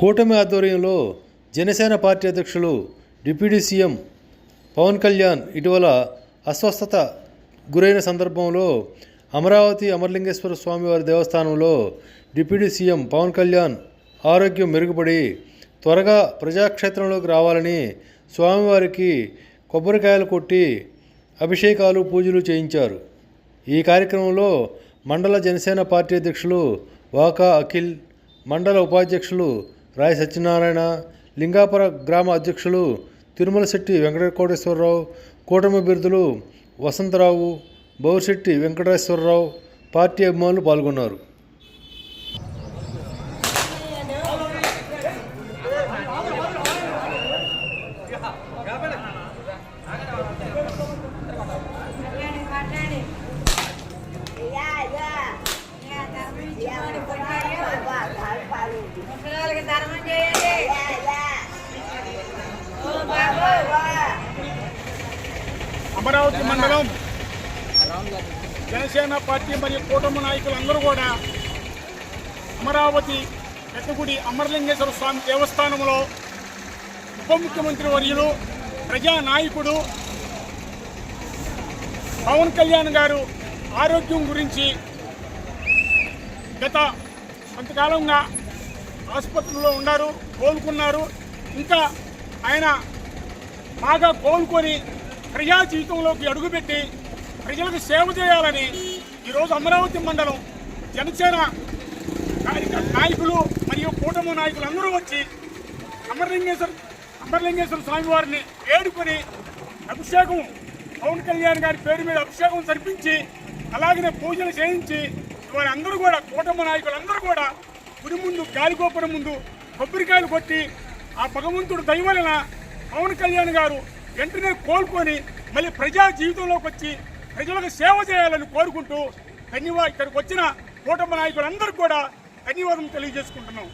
కూటమి ఆధ్వర్యంలో జనసేన పార్టీ అధ్యక్షులు డిప్యూటీ సీఎం పవన్ కళ్యాణ్ ఇటీవల అస్వస్థత గురైన సందర్భంలో అమరావతి అమరలింగేశ్వర స్వామివారి దేవస్థానంలో డిప్యూటీ సీఎం పవన్ కళ్యాణ్ ఆరోగ్యం మెరుగుపడి త్వరగా ప్రజాక్షేత్రంలోకి రావాలని స్వామివారికి కొబ్బరికాయలు కొట్టి అభిషేకాలు పూజలు చేయించారు. ఈ కార్యక్రమంలో మండల జనసేన పార్టీ అధ్యక్షులు వాకా అఖిల్, మండల ఉపాధ్యక్షులు రాయ సత్యనారాయణ, లింగాపుర గ్రామ అధ్యక్షులు తిరుమలశెట్టి వెంకటకోటేశ్వరరావు, కూటమి అభ్యర్థులు వసంతరావు, బౌరిశెట్టి వెంకటేశ్వరరావు, పార్టీ అభిమానులు పాల్గొన్నారు. అమరావతి మండలం జనసేన పార్టీ మరియు కూటమి నాయకులందరూ కూడా అమరావతి పెద్దగుడి అమరలింగేశ్వర స్వామి దేవస్థానంలో ఉప ముఖ్యమంత్రి వర్యులు ప్రజానాయకుడు పవన్ కళ్యాణ్ గారు ఆరోగ్యం గురించి గత కొంతకాలంగా ఆసుపత్రిలో ఉన్నారు, కోలుకున్నారు. ఇంకా ఆయన బాగా కోలుకొని ప్రజా జీవితంలోకి అడుగుపెట్టి ప్రజలకు సేవ చేయాలని ఈరోజు అమరావతి మండలం జనసేన నాయకులు మరియు కూటమి నాయకులు అందరూ వచ్చి అమరలింగేశ్వర స్వామివారిని వేడుకొని అభిషేకం పవన్ కళ్యాణ్ గారి పేరు మీద అభిషేకం జరిపించి అలాగనే పూజలు చేయించి వారందరూ కూడా కూటమి నాయకులందరూ కూడా గుడి ముందు గాలిగోపురం ముందు కొబ్బరికాయలు కొట్టి ఆ భగవంతుడు దయ వలన పవన్ కళ్యాణ్ గారు వెంటనే కోలుకొని మళ్ళీ ప్రజా జీవితంలోకి వచ్చి ప్రజలకు సేవ చేయాలని కోరుకుంటూ ఇక్కడికి వచ్చిన కూటమి నాయకులందరూ కూడా ధన్యవాదం తెలియజేసుకుంటున్నాం.